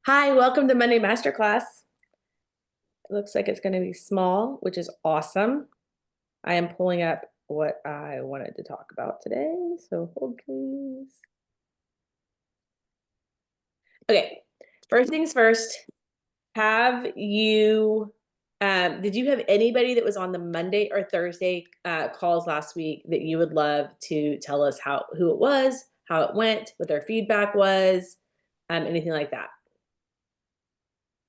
Hi, welcome to Monday Masterclass. It looks like it's going to be small, which is awesome. I am pulling up what I wanted to talk about today, so hold please. Okay, first things first, did you have anybody that was on the Monday or Thursday calls last week that you would love to tell us who it was, how it went, what their feedback was, anything like that?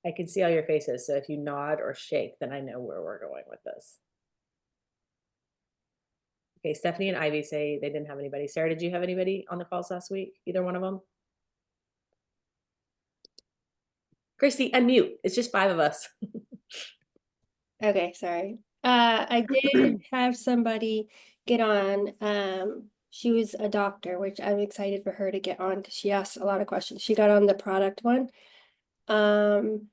I can see all your faces, so if you nod or shake, then I know where we're going with this. Okay, Stephanie and Ivy say they didn't have anybody. Sarah, did you have anybody on the calls last week? Either one of them? Christy, unmute. It's just five of us. Okay, sorry. I did have somebody get on. She was a doctor, which I'm excited for her to get on because she asked a lot of questions. She got on the product one. Um,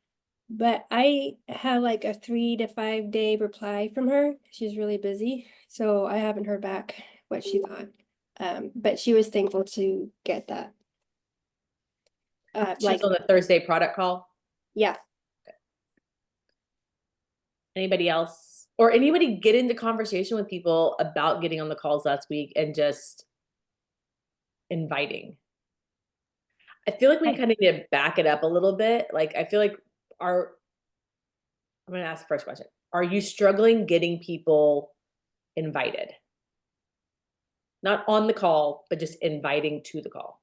but I have like a 3 to 5 day reply from her. She's really busy, so I haven't heard back what she thought. But she was thankful to get that. She was on the Thursday product call. Yeah. Anybody else? Or anybody get into conversation with people about getting on the calls last week and just inviting? I feel like we kind of need to back it up a little bit. Like, I feel like I'm going to ask the first question. Are you struggling getting people invited? Not on the call, but just inviting to the call.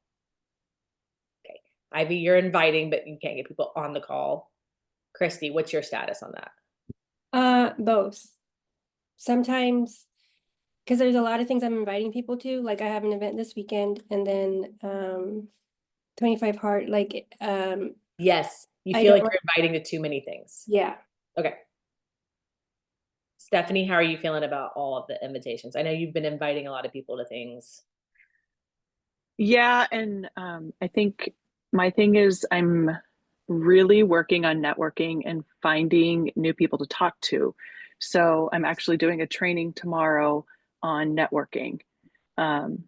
Okay. Ivy, you're inviting, but you can't get people on the call. Christy, what's your status on that? Both. Sometimes, because there's a lot of things I'm inviting people to. Like I have an event this weekend, and then 25 Heart. Yes, you I feel don't like want. you're inviting to too many things. Yeah. Okay. Stephanie, how are you feeling about all of the invitations? I know you've been inviting a lot of people to things. Yeah, and I think my thing is I'm really working on networking and finding new people to talk to. So I'm actually doing a training tomorrow on networking. Um,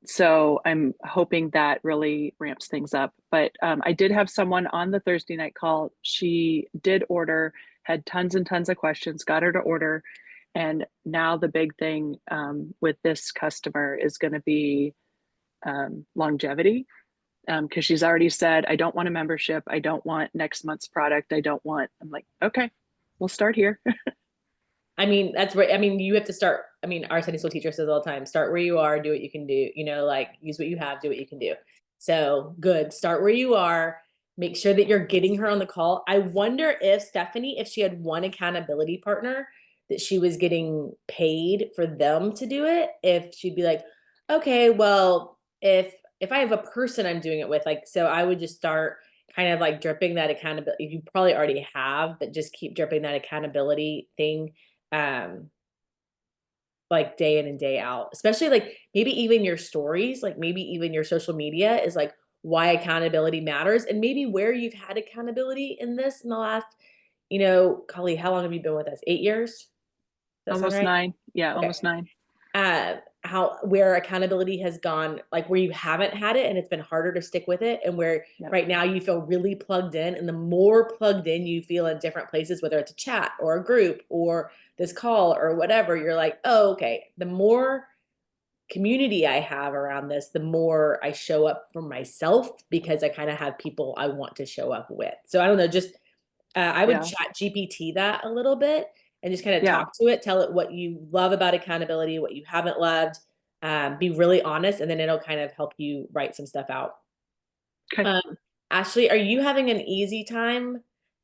so I'm hoping that really ramps things up. But I did have someone on the Thursday night call. She did order, had tons and tons of questions, got her to order. And now the big thing with this customer is going to be longevity because she's already said, I don't want a membership. I don't want next month's product. I'm like, okay, we'll start here. I mean, that's right. I mean, you have to start. I mean, our Sunday school teacher says all the time, start where you are, do what you can do, like use what you have, do what you can do. So good. Start where you are. Make sure that you're getting her on the call. I wonder if Stephanie, if she had one accountability partner that she was getting paid for them to do it, if she'd be like, okay, well, if I have a person I'm doing it with, like, so I would just start kind of like dripping that accountability. You probably already have, but just keep dripping that accountability thing um like day in and day out, especially like maybe even your stories, like maybe even your social media is like why accountability matters, and maybe where you've had accountability in this in the last, Kali, how long have you been with us? 8 years? Does that sound Almost right? 9. Yeah, Okay. almost 9. How where accountability has gone, like where you haven't had it and it's been harder to stick with it, and where Yep. right now you feel really plugged in, and the more plugged in you feel in different places, whether it's a chat or a group or this call or whatever, you're like, oh, okay, the more community I have around this, the more I show up for myself because I kind of have people I want to show up with. So I don't know, just I would Yeah. chat GPT that a little bit and just kind of Yeah. talk to it, tell it what you love about accountability, what you haven't loved, be really honest, and then it'll kind of help you write some stuff out. Okay. Um, Ashley, are you having an easy time?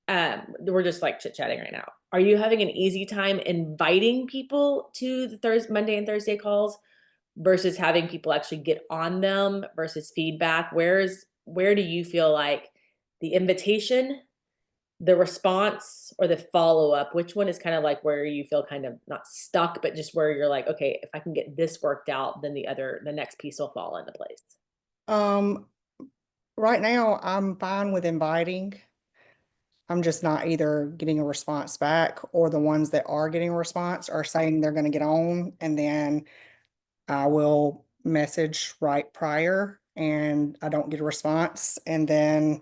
We're just like chit chatting right now. Are you having an easy time inviting people to the Monday and Thursday calls versus having people actually get on them versus feedback? Where do you feel like the invitation, the response, or the follow-up, which one is kind of like where you feel kind of not stuck, but just where you're like, okay, if I can get this worked out, then the next piece will fall into place? Um, right now I'm fine with inviting. I'm just not either getting a response back, or the ones that are getting a response are saying they're going to get on, and then I will message right prior and I don't get a response. And then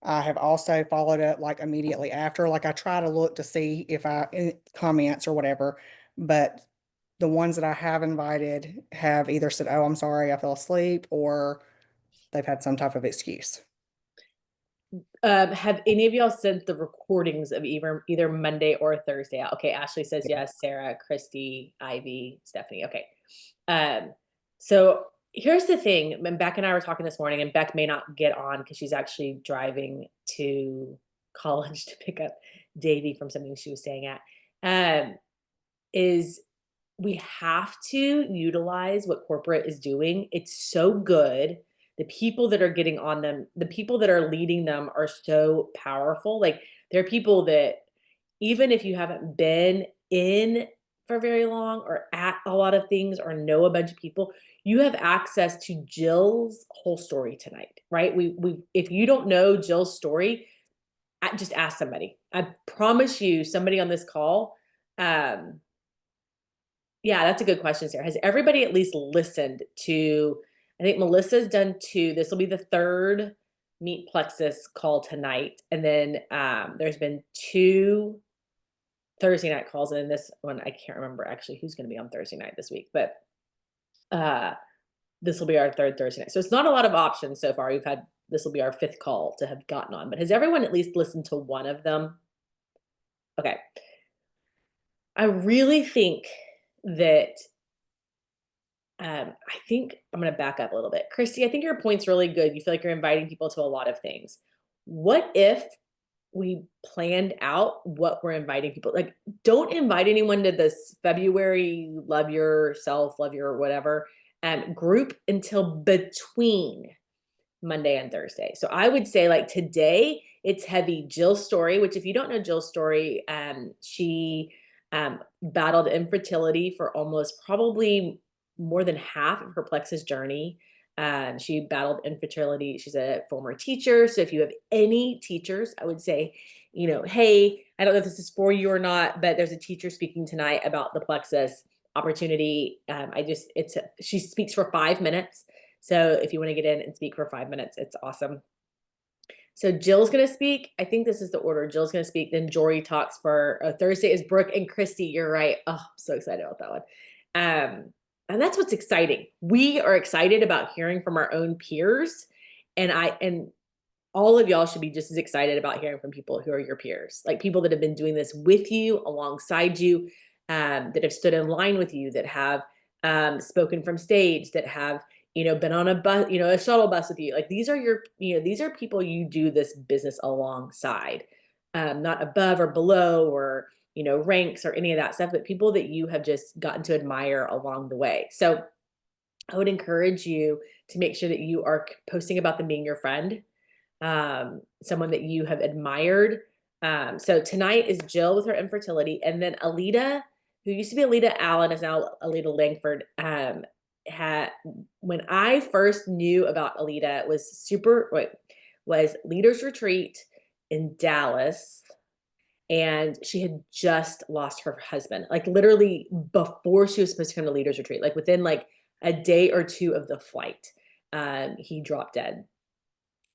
I have also followed up like immediately after, like I try to look to see if in comments or whatever, but the ones that I have invited have either said, "Oh, I'm sorry, I fell asleep," or they've had some type of excuse. Have any of y'all sent the recordings of either Monday or Thursday out? Okay, Ashley says yes, Sarah, Christy, Ivy, Stephanie. Okay. So here's the thing. When Beck and I were talking this morning, and Beck may not get on because she's actually driving to college to pick up Davy from something she was staying at. Is we have to utilize what corporate is doing. It's so good. The people that are getting on them, the people that are leading them are so powerful. Like there are people that even if you haven't been in for very long or at a lot of things or know a bunch of people, you have access to Jill's whole story tonight, right? We if you don't know Jill's story, just ask somebody. I promise you somebody on this call yeah, that's a good question, Sarah. Has everybody at least listened to, I think Melissa's done 2. This will be the 3rd Meet Plexus call tonight. And then there's been 2 Thursday night calls. And then this one, I can't remember actually who's going to be on Thursday night this week, but this will be our 3rd Thursday night. So it's not a lot of options so far. This will be our 5th call to have gotten on, but has everyone at least listened to one of them? Okay. I really think that I think I'm going to back up a little bit. Christy, I think your point's really good. You feel like you're inviting people to a lot of things. What if we planned out what we're inviting people? Like, don't invite anyone to this February love yourself, love your whatever group until between Monday and Thursday. So I would say like today it's heavy Jill's story, which if you don't know Jill's story, she battled infertility for almost probably more than half of her Plexus journey. She battled infertility. She's a former teacher. So if you have any teachers, I would say, hey, I don't know if this is for you or not, but there's a teacher speaking tonight about the Plexus opportunity. She speaks for 5 minutes. So if you want to get in and speak for 5 minutes, it's awesome. So Jill's going to speak. I think this is the order. Jill's going to speak. Then Jory talks for Thursday is Brooke and Christy. You're right. Oh, I'm so excited about that one. And that's what's exciting. We are excited about hearing from our own peers. And all of y'all should be just as excited about hearing from people who are your peers, like people that have been doing this with you, alongside you, that have stood in line with you, that have spoken from stage, that have been on a bus, a shuttle bus with you. Like these are these are people you do this business alongside, not above or below or ranks or any of that stuff, but people that you have just gotten to admire along the way. So I would encourage you to make sure that you are posting about them being your friend, someone that you have admired. So tonight is Jill with her infertility, and then Alita, who used to be Alita Allen, is now Alita Langford. When I first knew about Alita, was Leaders Retreat in Dallas, and she had just lost her husband, like literally before she was supposed to come to Leaders Retreat, like within like a day or 2 of the flight, he dropped dead.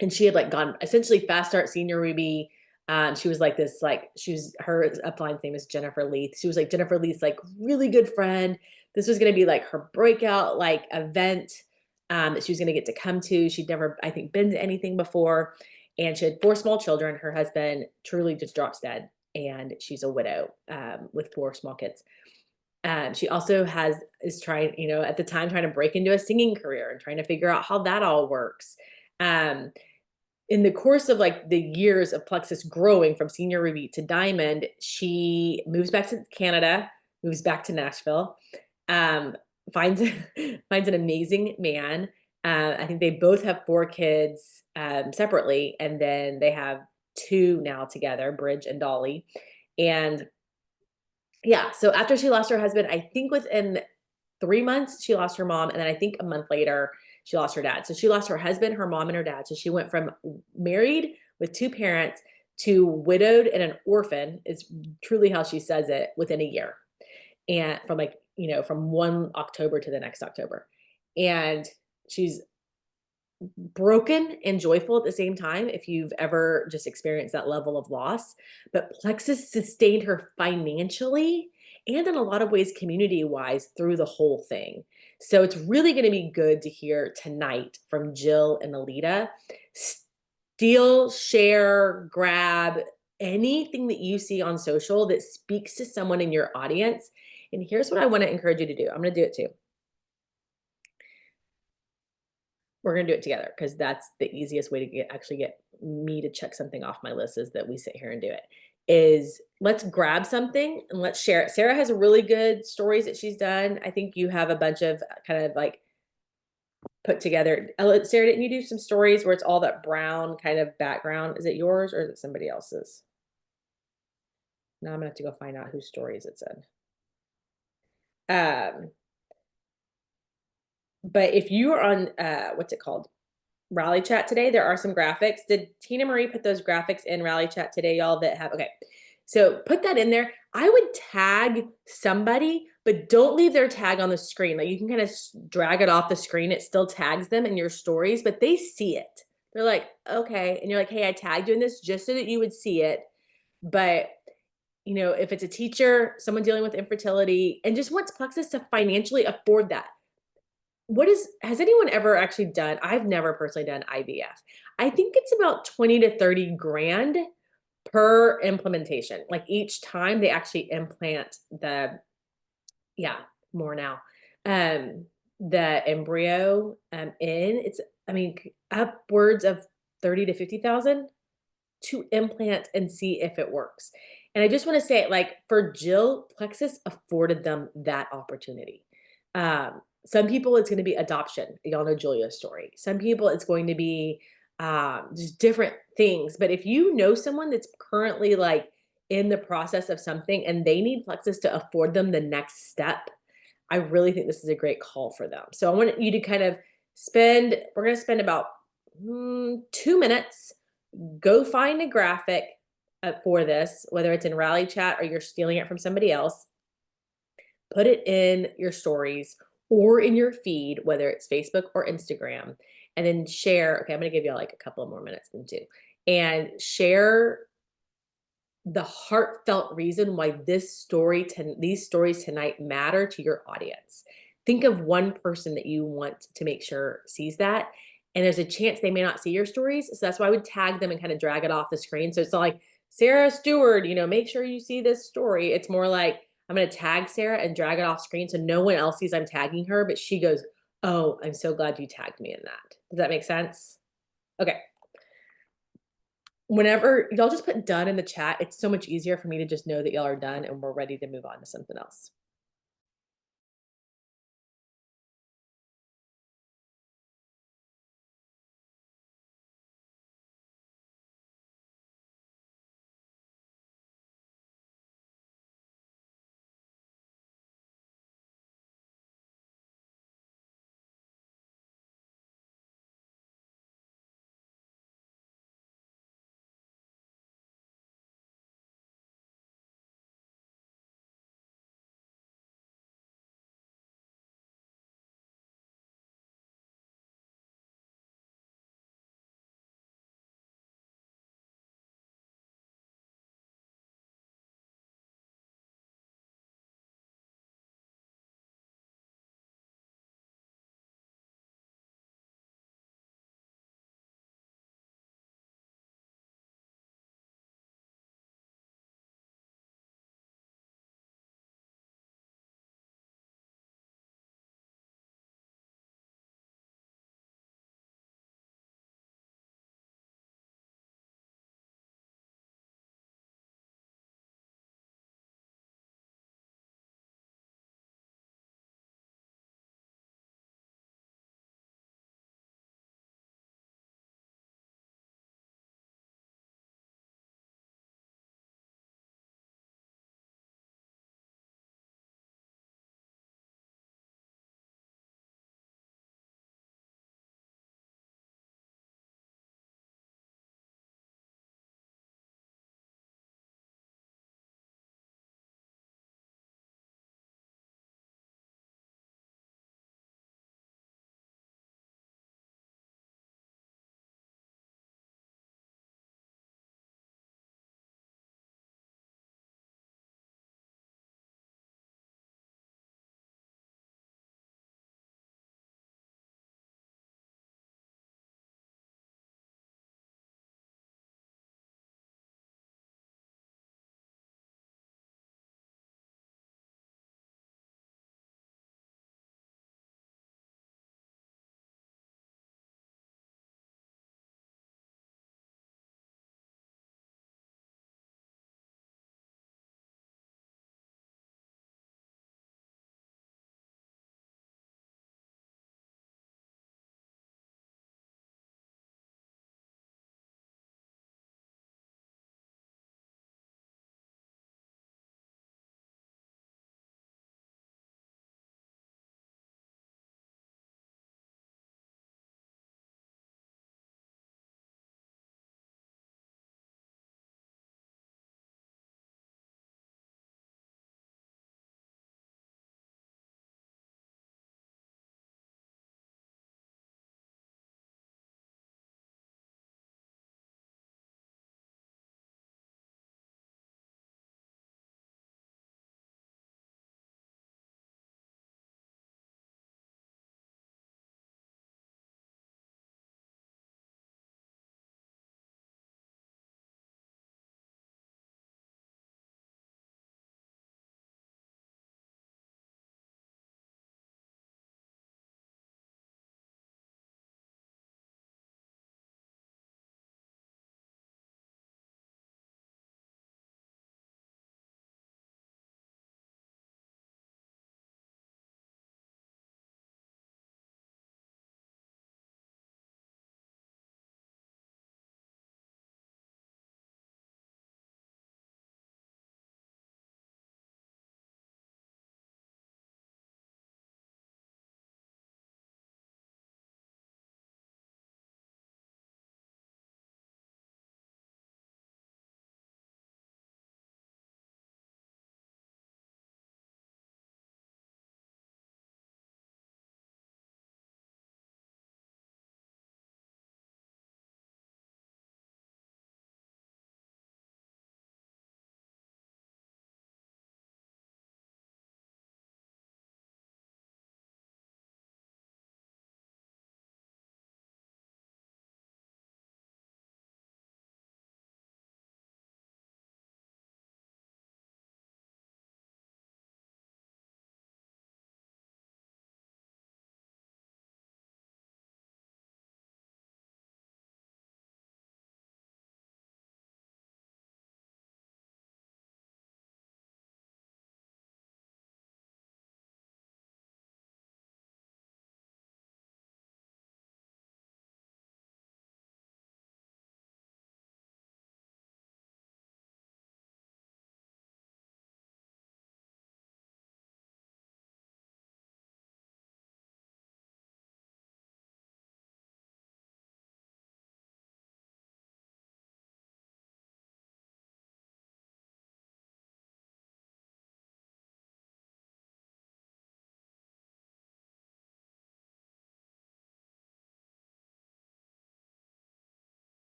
And she had like gone essentially fast start senior Ruby. She was like this, like her upline name is Jennifer Leith. She was like Jennifer Leith's like really good friend. This was going to be like her breakout like event that she was going to get to come to. She'd never, I think, been to anything before. And she had 4 small children. Her husband truly just drops dead. And she's a widow with 4 small kids. She also is trying, at the time, trying to break into a singing career and trying to figure out how that all works. In the course of like the years of Plexus growing from senior Ruby to Diamond, she moves back to Canada, moves back to Nashville, finds an amazing man. I think they both have 4 kids separately, and then they have 2 now together, Bridge and Dolly. And yeah, so after she lost her husband, I think within 3 months, she lost her mom. And then I think a month later, she lost her dad. So she lost her husband, her mom, and her dad. So she went from married with 2 parents to widowed and an orphan, is truly how she says it, within a year. And from from one October to the next October. And she's broken and joyful at the same time if you've ever just experienced that level of loss. But Plexus sustained her financially and in a lot of ways community wise through the whole thing. So it's really going to be good to hear tonight from Jill and Alita. Steal, share, grab anything that you see on social that speaks to someone in your audience. And here's what I want to encourage you to do. I'm going to do it too. We're going to do it together because that's the easiest way to actually get me to check something off my list, is that we sit here and do it. Is let's grab something and let's share it. Sarah has really good stories that she's done. I think you have a bunch of kind of like put together. Sarah, didn't you do some stories where it's all that brown kind of background? Is it yours or is it somebody else's? Now I'm gonna have to go find out whose stories it's in. But if you are on what's it called? Rally Chat today, there are some graphics. Did Tina Marie put those graphics in Rally Chat today, y'all, that have, okay. So put that in there. I would tag somebody, but don't leave their tag on the screen. Like you can kind of drag it off the screen. It still tags them in your stories, but they see it. They're like, okay. And you're like, hey, I tagged you in this just so that you would see it. But you know, if it's a teacher, someone dealing with infertility and just wants Plexus to financially afford that. Has anyone ever actually done, I've never personally done IVF. I think it's about 20 to 30 grand per implementation. Like each time they actually implant more now, um, the embryo in, it's, I mean, upwards of 30 to 50,000 to implant and see if it works. And I just want to say, like for Jill, Plexus afforded them that opportunity. Some people it's going to be adoption. Y'all know Julia's story. Some people it's going to be just different things. But if you know someone that's currently like in the process of something and they need Plexus to afford them the next step, I really think this is a great call for them. So I want you to kind of we're going to spend about 2 minutes. Go find a graphic for this, whether it's in Rally Chat or you're stealing it from somebody else. Put it in your stories or in your feed, whether it's Facebook or Instagram, and then share. Okay, I'm going to give you like a couple of more minutes than 2, and share the heartfelt reason why these stories tonight matter to your audience. Think of one person that you want to make sure sees that. And there's a chance they may not see your stories. So that's why I would tag them and kind of drag it off the screen. So it's not like, Sarah Stewart, make sure you see this story. It's more like, I'm going to tag Sarah and drag it off screen so no one else sees I'm tagging her, but she goes, oh, I'm so glad you tagged me in that. Does that make sense? Okay. Whenever y'all just put done in the chat, it's so much easier for me to just know that y'all are done and we're ready to move on to something else.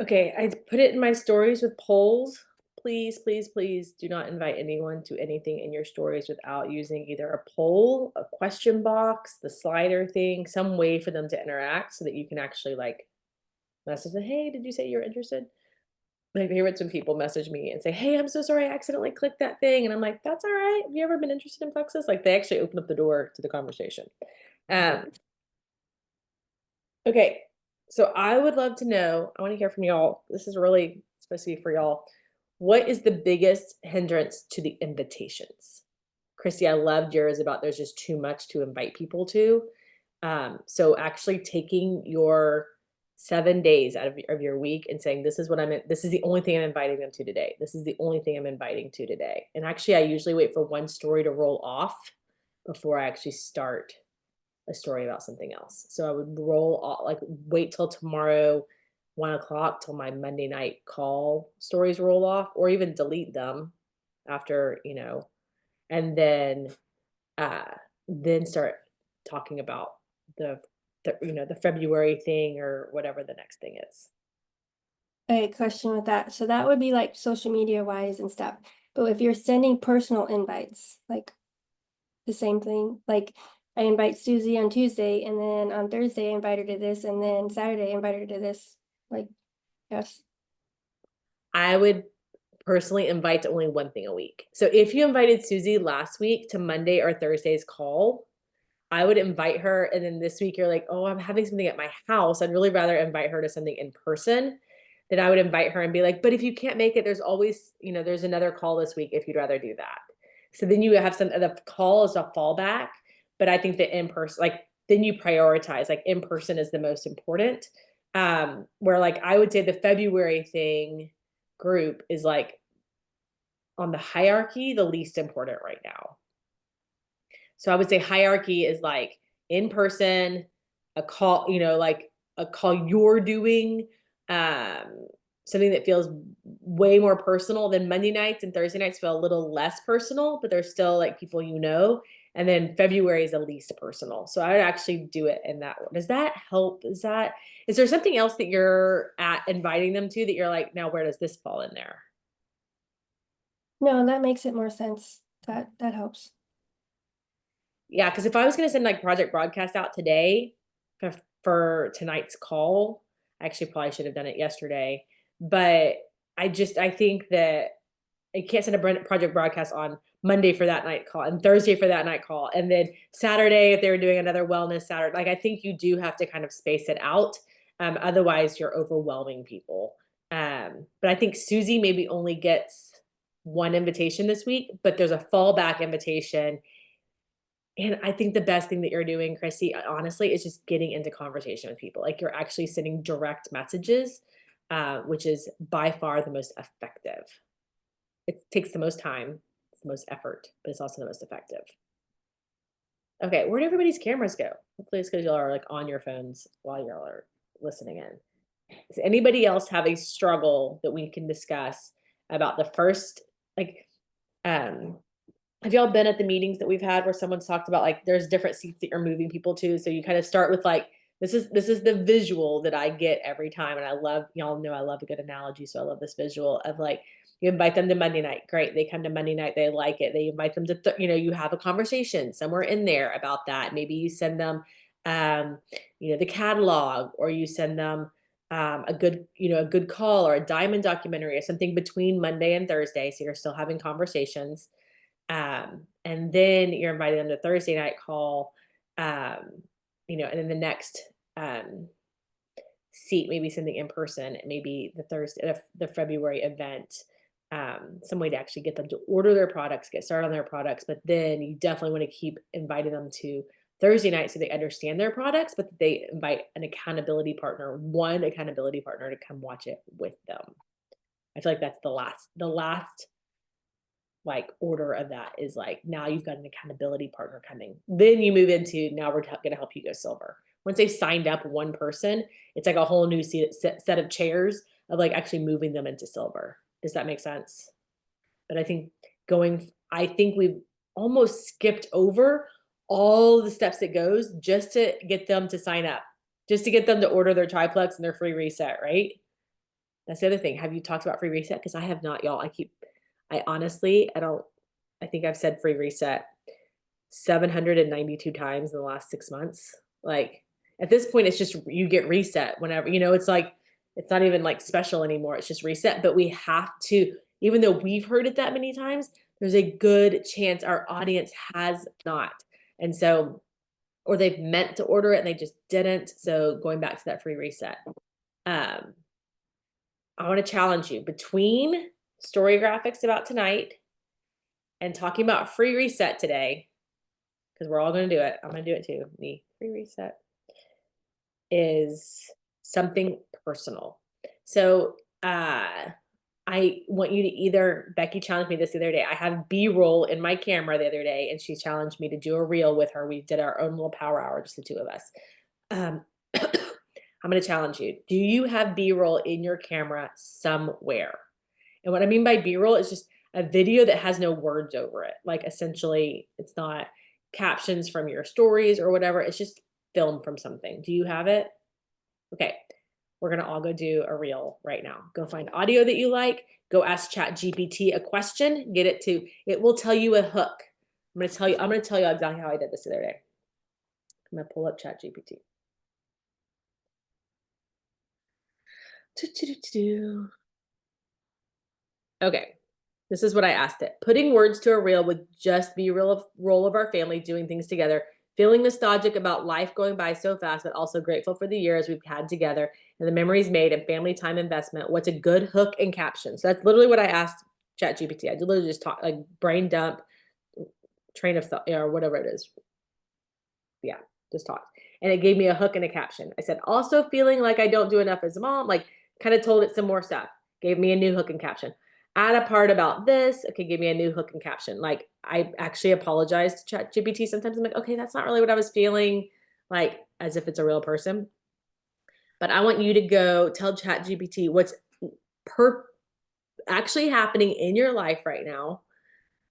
Okay, I put it in my stories with polls. Please, please, please do not invite anyone to anything in your stories without using either a poll, a question box, the slider thing, some way for them to interact so that you can actually like message them, hey, did you say you're interested? My favorite's when people message me and say, hey, I'm so sorry, I accidentally clicked that thing. And I'm like, that's all right. Have you ever been interested in Plexus? Like they actually open up the door to the conversation. Okay, so I would love to know, I want to hear from y'all. This is really supposed to be for y'all. What is the biggest hindrance to the invitations? Christy, I loved yours about there's just too much to invite people to. So actually taking your 7 days out of your week and saying, this is what this is the only thing I'm inviting them to today. This is the only thing I'm inviting to today. And actually, I usually wait for one story to roll off before I actually start a story about something else. So I would roll all, like wait till tomorrow, 1 o'clock till my Monday night call stories roll off, or even delete them after, and uh then start talking about the the February thing or whatever the next thing is. Okay, question with that. So that would be like social media wise and stuff. But if you're sending personal invites, like the same thing, like I invite Susie on Tuesday and then on Thursday I invite her to this and then Saturday I invite her to this. Like, yes. I would personally invite to only one thing a week. So if you invited Susie last week to Monday or Thursday's call, I would invite her. And then this week you're like, oh, I'm having something at my house. I'd really rather invite her to something in person. Then I would invite her and be like, but if you can't make it, there's always, there's another call this week if you'd rather do that. So then you have the call is a fallback. But I think that in person, like then you prioritize, like in person is the most important. Where like I would say the February thing group is like on the hierarchy, the least important right now. So I would say hierarchy is like in person, a call, like a call you're doing, something that feels way more personal. Than Monday nights and Thursday nights feel a little less personal, but they're still like people And then February is the least personal. So I would actually do it in that order. Does that help? Is there something else that you're inviting them to that you're like, now where does this fall in there? No, that makes it more sense. That helps. Yeah, because if I was going to send like project broadcast out today for tonight's call, I actually probably should have done it yesterday. But I think that I can't send a project broadcast on Monday for that night call and Thursday for that night call. And then Saturday, if they were doing another wellness Saturday, like I think you do have to kind of space it out. Otherwise, you're overwhelming people. But I think Susie maybe only gets one invitation this week, but there's a fallback invitation. And I think the best thing that you're doing, Chrissy, honestly, is just getting into conversation with people. Like you're actually sending direct messages, which is by far the most effective. It takes the most time, it's the most effort, but it's also the most effective. Okay, where'd everybody's cameras go? Hopefully it's because y'all are like on your phones while y'all are listening in. Does anybody else have a struggle that we can discuss about the first, like, have y'all been at the meetings that we've had where someone's talked about like there's different seats that you're moving people to? So you kind of start with like, this is the visual that I get every time. And I love, y'all know I love a good analogy. So I love this visual of like, you invite them to Monday night. Great. They come to Monday night. They like it. They invite them to, you have a conversation somewhere in there about that. Maybe you send them, the catalog, or you send them a good call or a diamond documentary or something between Monday and Thursday. So you're still having conversations. And then you're inviting them to Thursday night call, and then the next seat, maybe something in person, maybe the Thursday, the February event, some way to actually get them to order their products, get started on their products. But then you definitely want to keep inviting them to Thursday night so they understand their products, but they invite one accountability partner to come watch it with them. I feel like that's the last like order of that is like, now you've got an accountability partner coming. Then you move into, now we're going to help you go silver. Once they've signed up one person, it's like a whole new set of chairs of like actually moving them into silver. Does that make sense? But I think we've almost skipped over all the steps it goes just to get them to sign up, just to get them to order their triplex and their free reset, right? That's the other thing. Have you talked about free reset? Because I have not, y'all. I honestly, I think I've said free reset 792 times in the last 6 months. Like at this point, it's just you get reset whenever, it's like, it's not even like special anymore. It's just reset. But we have to, even though we've heard it that many times, there's a good chance our audience has not. And so, or they've meant to order it and they just didn't. So going back to that free reset. I want to challenge you between story graphics about tonight and talking about free reset today, because we're all going to do it. I'm going to do it too. The free reset is something personal. So I want you to either, Becky challenged me this the other day. I had B-roll in my camera the other day, and she challenged me to do a reel with her. We did our own little power hour, just the two of us. I'm going to challenge you. Do you have B-roll in your camera somewhere? And what I mean by B-roll is just a video that has no words over it. Like essentially, it's not captions from your stories or whatever. It's just film from something. Do you have it? Okay. We're going to all go do a reel right now. Go find audio that you like. Go ask ChatGPT a question. Get it will tell you a hook. I'm going to tell you exactly how I did this the other day. I'm going to pull up ChatGPT. Okay, this is what I asked it. Putting words to a reel would just be a role of our family doing things together, feeling nostalgic about life going by so fast, but also grateful for the years we've had together and the memories made and family time investment. What's a good hook and caption? So that's literally what I asked ChatGPT. I literally just talk like brain dump, train of thought, or whatever it is. Yeah, just talked. And it gave me a hook and a caption. I said, also feeling like I don't do enough as a mom, like kind of told it some more stuff. Gave me a new hook and caption. Add a part about this. Okay, give me a new hook and caption. Like I actually apologize to ChatGPT. Sometimes I'm like, okay, that's not really what I was feeling, like as if it's a real person. But I want you to go tell ChatGPT what's actually happening in your life right now.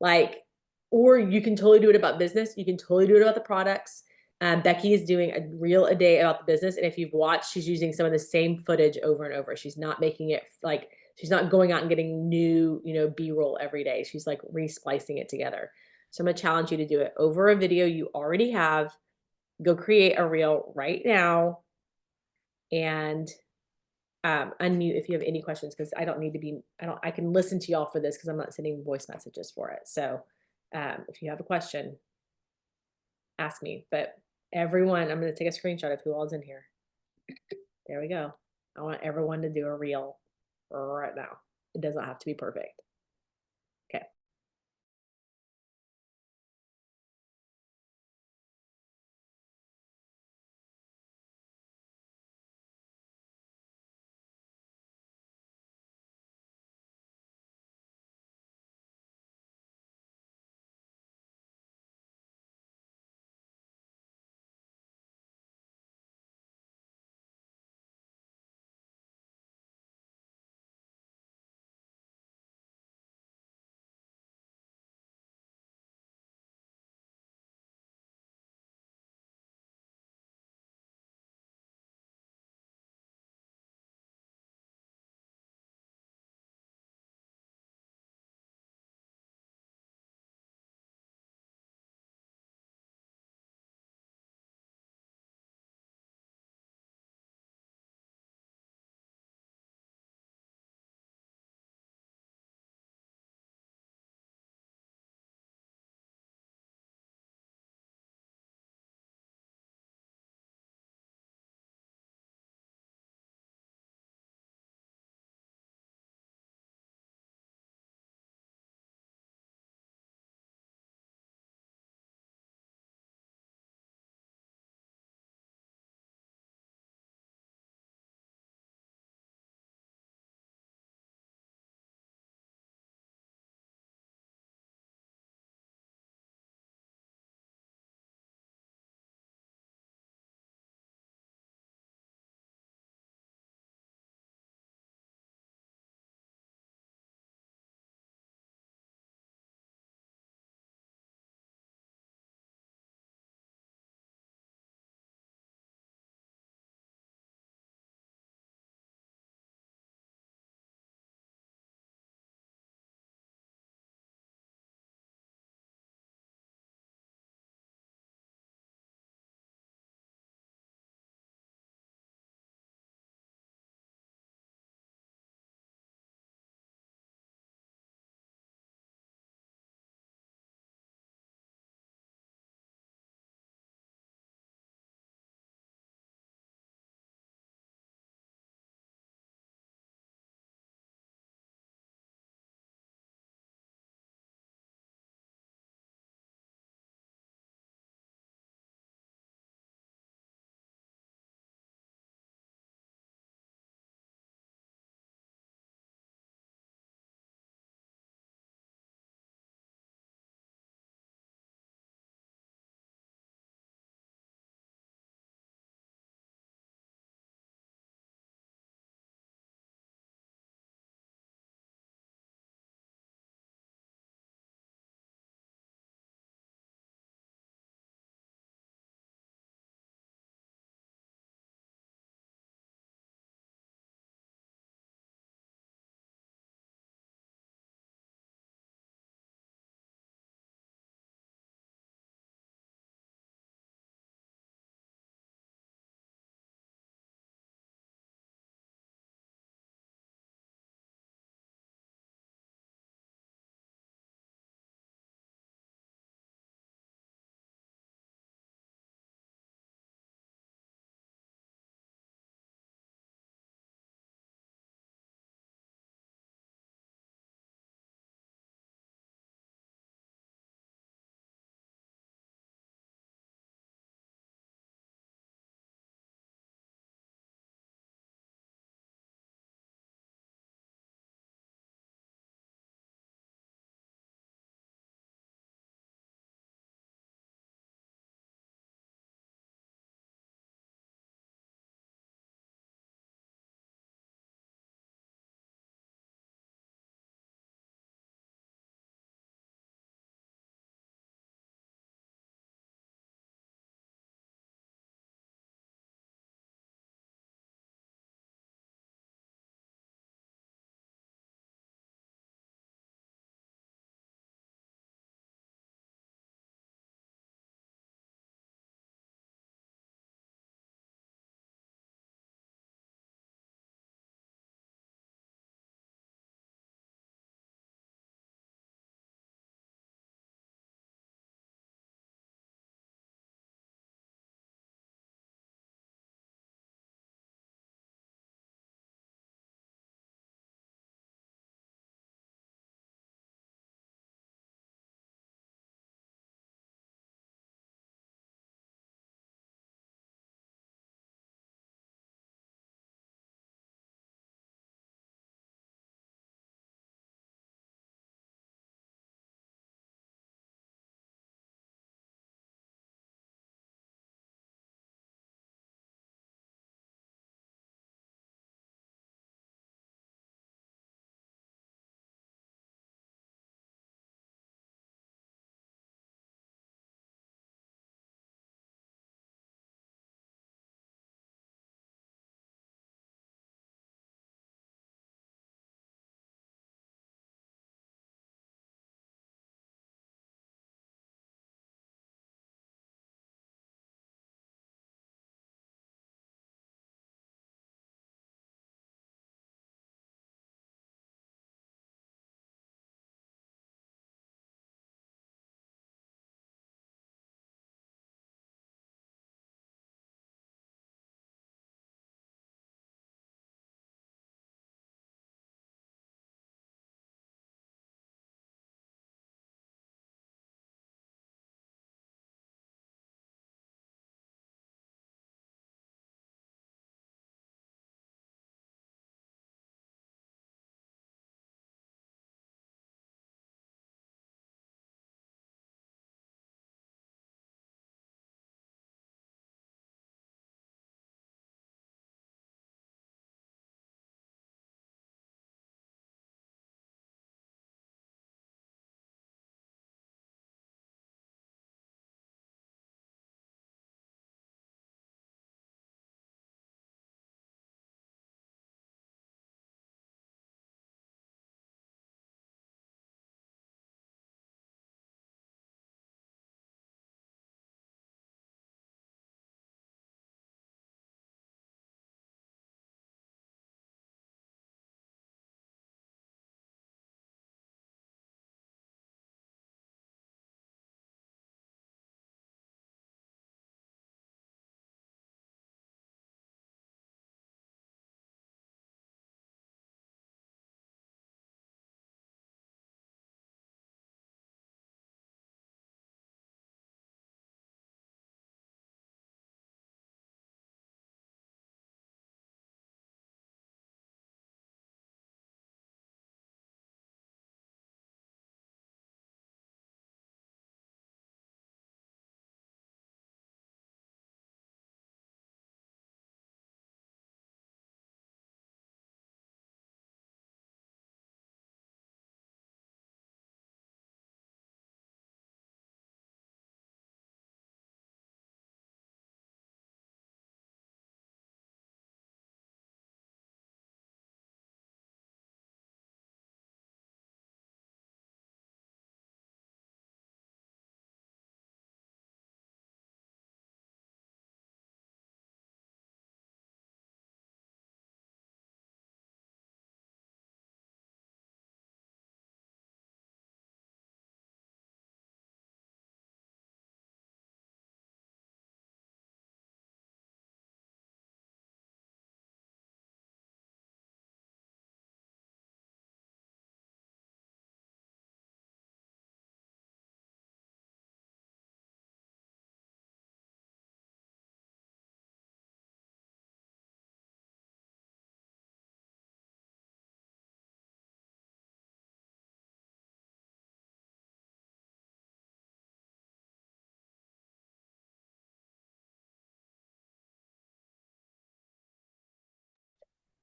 Like, or you can totally do it about business. You can totally do it about the products. Becky is doing a reel a day about the business. And if you've watched, she's using some of the same footage over and over. She's not making it like, she's not going out and getting new, B-roll every day. She's like re-splicing it together. So I'm going to challenge you to do it over a video you already have. Go create a reel right now and unmute if you have any questions, because I don't need to be, I can listen to y'all for this because I'm not sending voice messages for it. So if you have a question, ask me. But everyone, I'm going to take a screenshot of who all's in here. There we go. I want everyone to do a reel right now. It does not have to be perfect. Okay.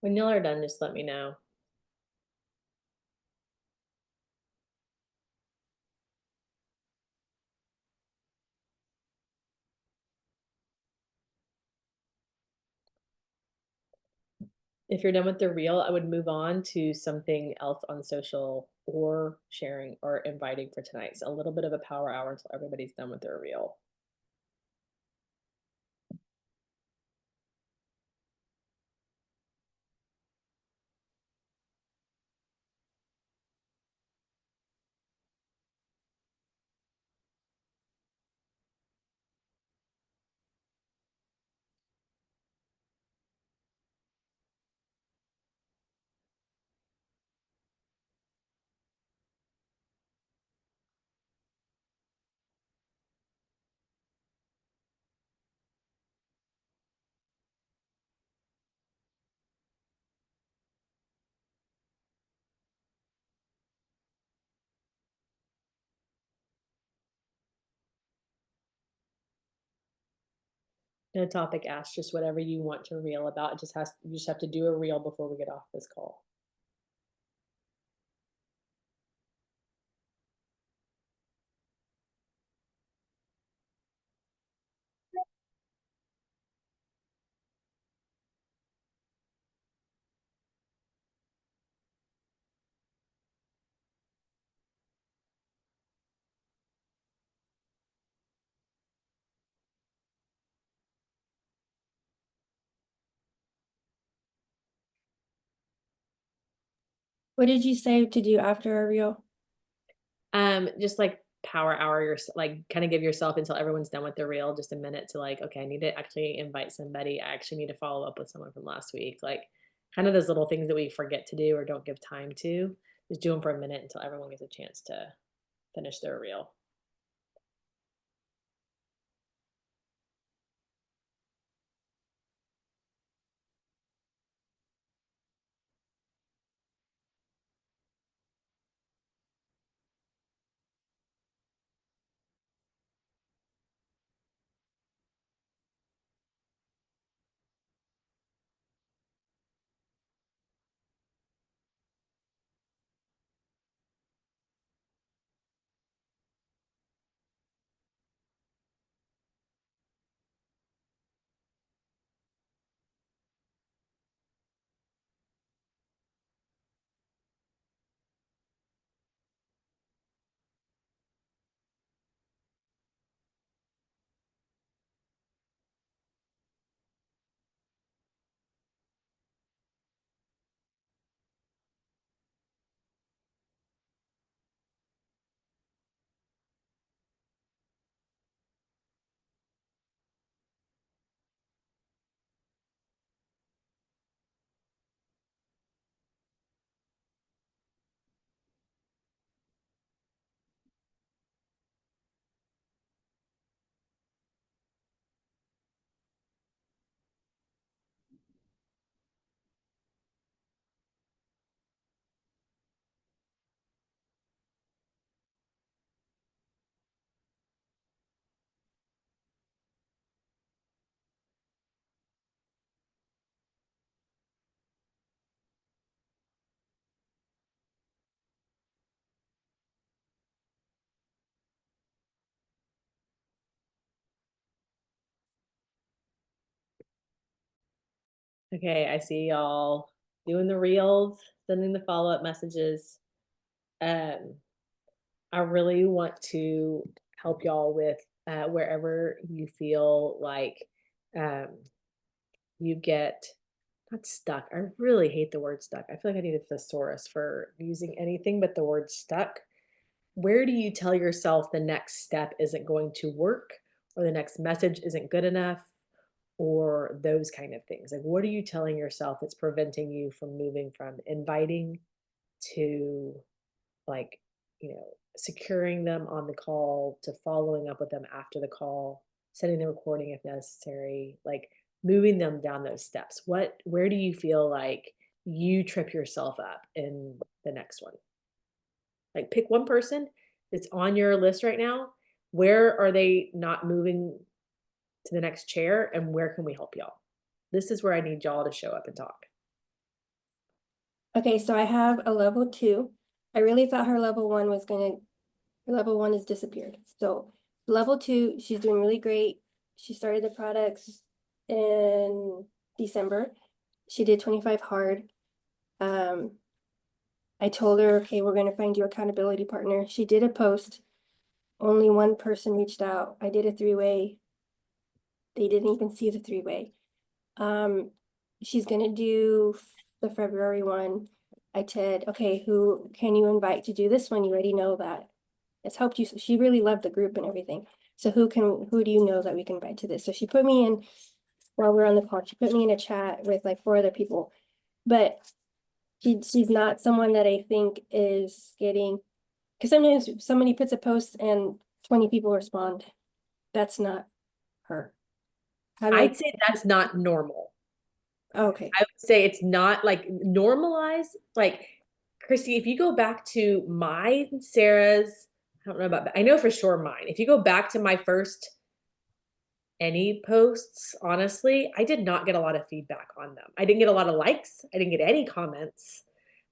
When y'all are done, just let me know. If you're done with the reel, I would move on to something else on social or sharing or inviting for tonight. So a little bit of a power hour until everybody's done with their reel. No topic asked, just whatever you want to reel about. It just has you just have to do a reel before we get off this call. What did you say to do after a reel? Just like power hour your like kind of give yourself until everyone's done with their reel just a minute to like, okay, I need to actually invite somebody. I actually need to follow up with someone from last week. Like kind of those little things that we forget to do or don't give time to. Just do them for a minute until everyone gets a chance to finish their reel. Okay, I see y'all doing the reels, sending the follow-up messages. Um, I really want to help y'all with wherever you feel like um, you get not stuck. I really hate the word stuck. I feel like I need a thesaurus for using anything but the word stuck. Where do you tell yourself the next step isn't going to work or the next message isn't good enough or those kind of things? Like, what are you telling yourself that's preventing you from moving from inviting to like, securing them on the call to following up with them after the call, setting the recording if necessary, like moving them down those steps? Where do you feel like you trip yourself up in the next one? Like pick one person that's on your list right now. Where are they not moving to the next chair and where can we help y'all? This is where I need y'all to show up and talk. Okay, so I have a level 2. I really thought her level 1 was her level 1 has disappeared. So level 2, she's doing really great. She started the products in December. She did 25 hard. I told her, okay, we're gonna find you accountability partner. She did a post. Only one person reached out. I did a 3-way. They didn't even see the 3-way. She's gonna do the February one. I said, okay, who can you invite to do this one? You already know that it's helped you. She really loved the group and everything. So who do you know that we can invite to this? So she put me in, while we're on the call, she put me in a chat with like 4 other people. But she's not someone that I think is getting, because sometimes somebody puts a post and 20 people respond. That's not her. I'd say that's not normal. Okay. I would say it's not like normalized. Like, Christy, if you go back to mine, Sarah's, I don't know about that. I know for sure mine. If you go back to my first any posts, honestly, I did not get a lot of feedback on them. I didn't get a lot of likes. I didn't get any comments,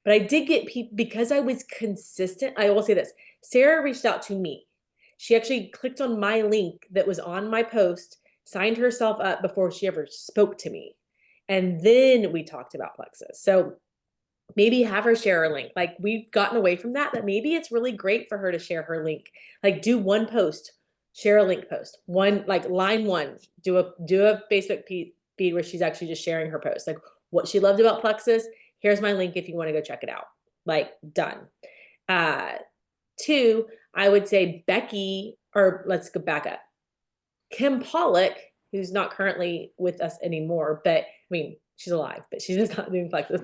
but I did get people because I was consistent. I will say this. Sarah reached out to me. She actually clicked on my link that was on my post, signed herself up before she ever spoke to me. And then we talked about Plexus. So maybe have her share her link. Like, we've gotten away from that, but maybe it's really great for her to share her link. Like, do one post, share a link post. One, like line 1, do a Facebook feed where she's actually just sharing her post. Like, what she loved about Plexus. Here's my link if you want to go check it out. Like, done. 2, I would say Becky, or let's go back up. Kim Pollock, who's not currently with us anymore, but I mean, she's alive, but she's just not doing Plexus.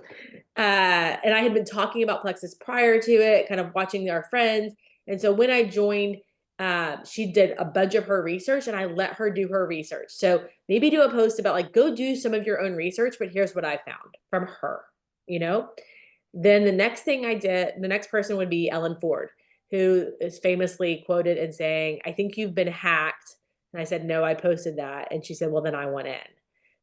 And I had been talking about Plexus prior to it, kind of watching our friends. And so when I joined, she did a bunch of her research and I let her do her research. So maybe do a post about like, go do some of your own research, but here's what I found from her, you know? Then the next thing I did, the next person would be Ellen Ford, who is famously quoted in saying, I think you've been hacked. And I said, no, I posted that. And she said, well, then I want in.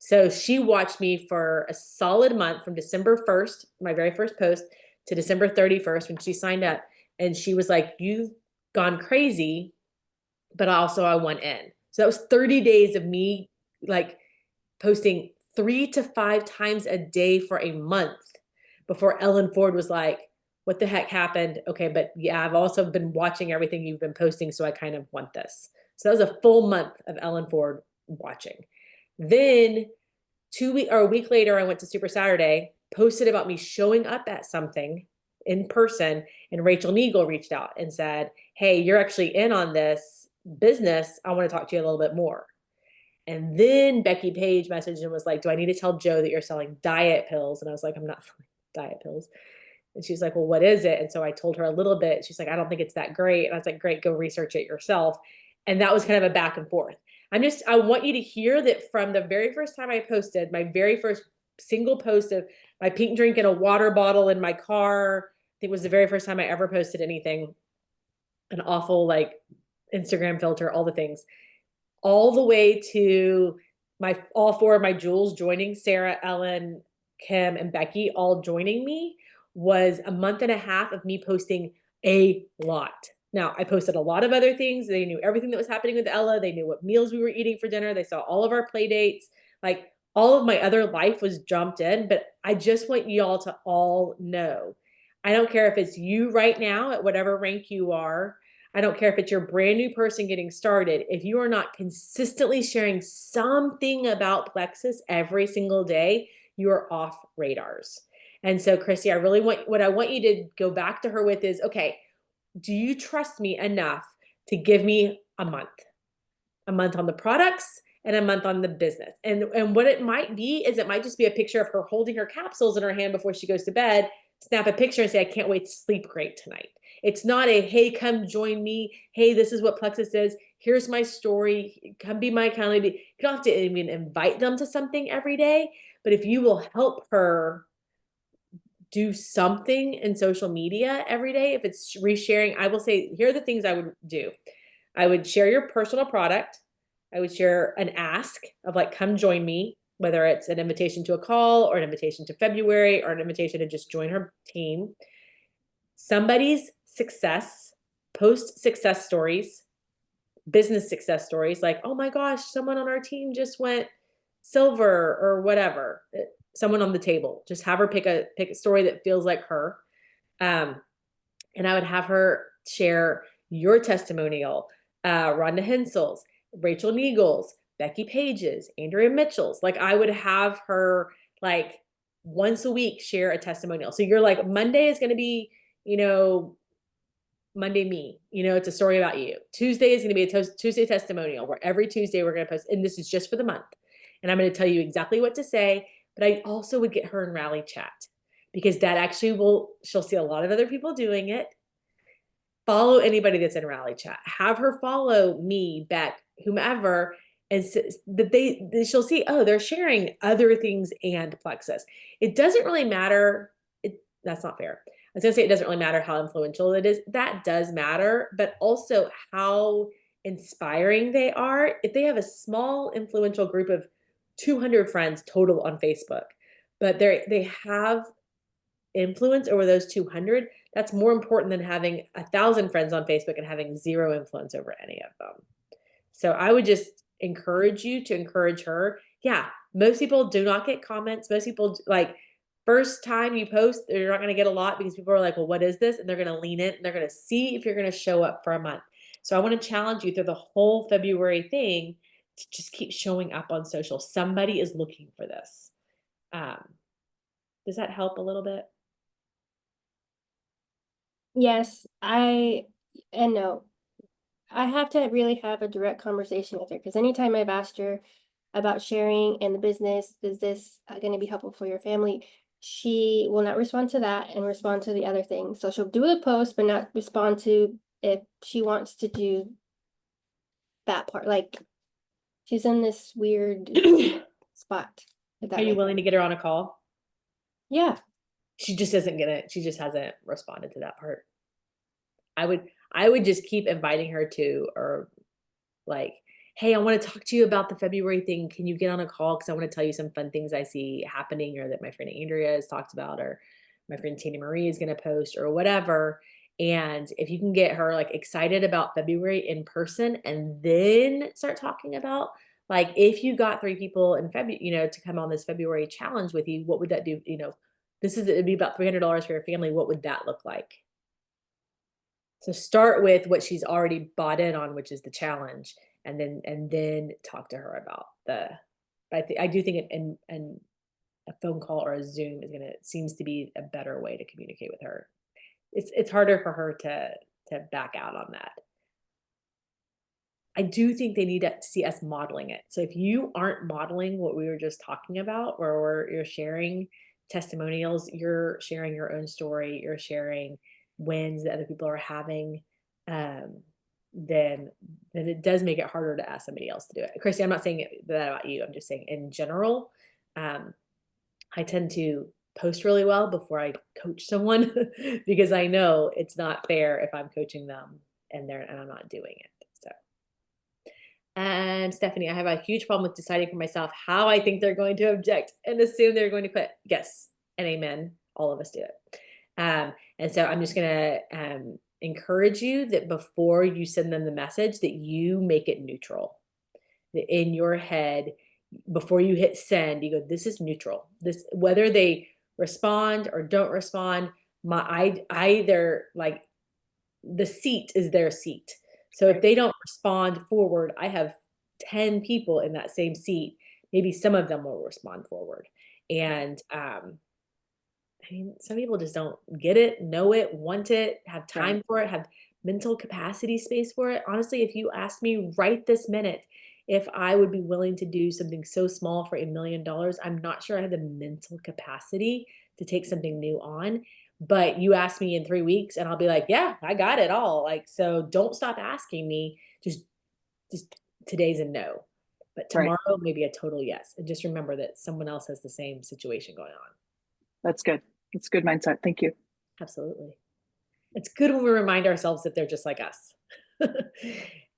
So she watched me for a solid month from December 1st, my very first post, to December 31st when she signed up. And she was like, you've gone crazy, but also I want in. So that was 30 days of me like posting 3 to 5 times a day for a month before Ellen Ford was like, what the heck happened? Okay, but yeah, I've also been watching everything you've been posting, so I kind of want this. So that was a full month of Ellen Ford watching. Then a week later, I went to Super Saturday, posted about me showing up at something in person, and Rachel Neagle reached out and said, hey, you're actually in on this business. I want to talk to you a little bit more. And then Becky Page messaged and was like, do I need to tell Joe that you're selling diet pills? And I was like, I'm not selling diet pills. And she's like, well, what is it? And so I told her a little bit. She's like, I don't think it's that great. And I was like, great, go research it yourself. And that was kind of a back and forth. I want you to hear that from the very first time I posted, my very first single post of my pink drink in a water bottle in my car. I think it was the very first time I ever posted anything. An awful like Instagram filter, all the things. All the way to all 4 of my jewels joining, Sarah, Ellen, Kim, and Becky all joining me, was a month and a half of me posting a lot. Now, I posted a lot of other things. They knew everything that was happening with Ella. They knew what meals we were eating for dinner. They saw all of our play dates. Like, all of my other life was jumped in, but I just want y'all to all know. I don't care if it's you right now at whatever rank you are. I don't care if it's your brand new person getting started. If you are not consistently sharing something about Plexus every single day, you are off radars. And so, Christy, what I want you to go back to her with is, okay, do you trust me enough to give me a month on the products and a month on the business? And what it might be is it might just be a picture of her holding her capsules in her hand before she goes to bed, snap a picture and say, I can't wait to sleep great tonight. It's not a, hey, come join me. Hey, this is what Plexus is. Here's my story. Come be my accountability. You don't have to even invite them to something every day, but if you will help her do something in social media every day, if it's resharing, I will say, here are the things I would do. I would share your personal product. I would share an ask of like, come join me. whether it's an invitation to a call or an invitation to February or an invitation to just join her team. Somebody's success, post success stories, business success stories, like, oh my gosh, someone on our team just went silver or whatever. Someone on the table, just have her pick a story that feels like her. And I would have her share your testimonial, Rhonda Hensel's, Rachel Niegel's, Becky Page's, Andrea Mitchell's. Like, I would have her like once a week share a testimonial. So you're like, Monday is going to be, you know, Monday me, you know, it's a story about you. Tuesday is going to be a Tuesday testimonial, where every Tuesday we're going to post, and this is just for the month. And I'm going to tell you exactly what to say, but I also would get her in Rally Chat, because that actually she'll see a lot of other people doing it. Follow anybody that's in Rally Chat. Have her follow me, Beck, whomever, and that she'll see, oh, they're sharing other things and Plexus. It doesn't really matter. That's not fair. I was gonna say it doesn't really matter how influential it is. That does matter, but also how inspiring they are. If they have a small influential group of 200 friends total on Facebook, but they have influence over those 200, that's more important than having 1,000 friends on Facebook and having zero influence over any of them. So I would just encourage you to encourage her. Yeah, most people do not get comments. Most people, like, first time you post, you're not going to get a lot, because people are like, well, what is this? And they're going to lean in and they're going to see if you're going to show up for a month. So I want to challenge you through the whole February thing to just keep showing up on social. Somebody is looking for this. Does that help a little bit? Yes, and no, I have to really have a direct conversation with her, because anytime I've asked her about sharing and the business, is this going to be helpful for your family? She will not respond to that and respond to the other things. So she'll do the post, but not respond to if she wants to do that part. Like, she's in this weird spot. Are you willing to get her on a call? Yeah. She just isn't gonna, she just hasn't responded to that part. I would just keep inviting her to, or like, hey, I want to talk to you about the February thing. Can you get on a call? Because I want to tell you some fun things I see happening, or that my friend Andrea has talked about, or my friend Tina Marie is going to post, or whatever. And if you can get her like excited about February in person, and then start talking about, like, if you got 3 people in February, you know, to come on this February challenge with you, what would that do? You know, it'd be about $300 for your family. What would that look like? So start with what she's already bought in on, which is the challenge, and then talk to her about I do think a phone call or a Zoom seems to be a better way to communicate with her. It's harder for her to back out on that. I do think they need to see us modeling it. So if you aren't modeling what we were just talking about, where you're sharing testimonials, you're sharing your own story, you're sharing wins that other people are having, then it does make it harder to ask somebody else to do it. Christy, I'm not saying that about you. I'm just saying in general, I tend to post really well before I coach someone because I know it's not fair if I'm coaching them and I'm not doing it. So, and Stephanie, I have a huge problem with deciding for myself how I think they're going to object and assume they're going to quit. Yes, and amen. All of us do it. And so I'm just going to encourage you that before you send them the message, that you make it neutral. That in your head, before you hit send, you go, this is neutral. This, whether they respond or don't respond, they're like, the seat is their seat. So if they don't respond forward, I have 10 people in that same seat. Maybe some of them will respond forward. And I mean, some people just don't get it, know it, want it, have time for it, have mental capacity space for it. Honestly, if you asked me right this minute if I would be willing to do something so small for $1 million, I'm not sure I have the mental capacity to take something new on. But you ask me in 3 weeks and I'll be like, yeah, I got it all. Like, so don't stop asking me. Just today's a no. But tomorrow, maybe a total yes. And just remember that someone else has the same situation going on. That's good. It's a good mindset. Thank you. Absolutely. It's good when we remind ourselves that they're just like us.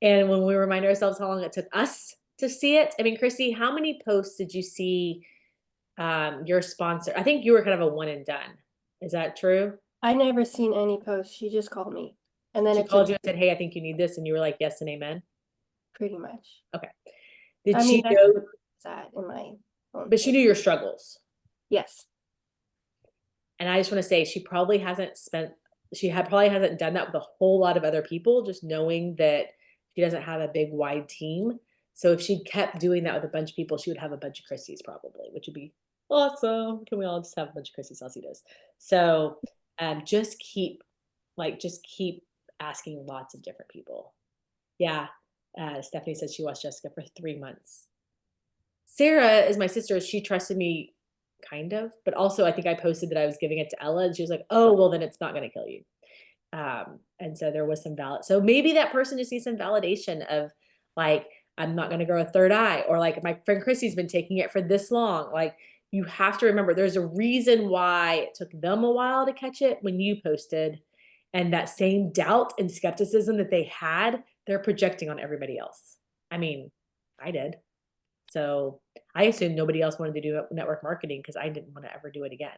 And when we remind ourselves how long it took us to see it? I mean, Christy, how many posts did you see your sponsor? I think you were kind of a one and done. Is that true? I never seen any posts. She just called me. And then She it called took you and said, hey, I think you need this. And you were like, yes and amen. pretty much. Okay. Did I she mean, I know, that in my own but she thing. knew your struggles. Yes. And I just want to say she probably hasn't probably hasn't done that with a whole lot of other people, just knowing that she doesn't have a big wide team. So if she kept doing that with a bunch of people, she would have a bunch of Christies probably, which would be awesome. Can we all just have a bunch of Christy Salcidos? So just keep asking lots of different people. Yeah. Stephanie says she watched Jessica for 3 months. Sarah is my sister. She trusted me kind of, but also I think I posted that I was giving it to Ella and she was like, oh, well, then it's not going to kill you. And so there was some so maybe that person just needs some validation of like, I'm not going to grow a third eye, or like my friend Christy's been taking it for this long. Like, you have to remember there's a reason why it took them a while to catch it when you posted, and that same doubt and skepticism that they had, they're projecting on everybody else. I mean, I did. So I assumed nobody else wanted to do network marketing because I didn't want to ever do it again.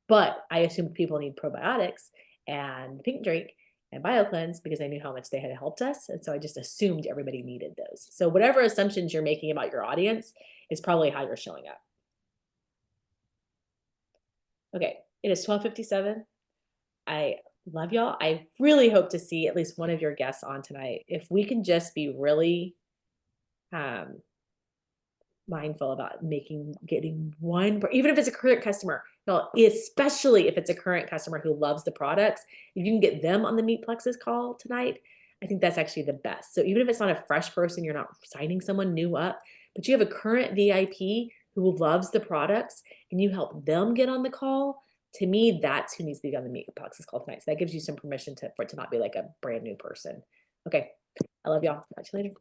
But I assumed people need probiotics and pink drink and BioCleanse because I knew how much they had helped us. And so I just assumed everybody needed those. So whatever assumptions you're making about your audience is probably how you're showing up. Okay, it is 12:57. I love y'all. I really hope to see at least one of your guests on tonight. If we can just be really mindful about getting one, even if it's a current customer, no, especially if it's a current customer who loves the products, if you can get them on the Meet Plexus call tonight, I think that's actually the best. So even if it's not a fresh person, you're not signing someone new up, but you have a current VIP who loves the products and you help them get on the call, to me, that's who needs to be on the Meet Plexus call tonight. So that gives you some permission for it to not be like a brand new person. Okay. I love y'all. Catch you later.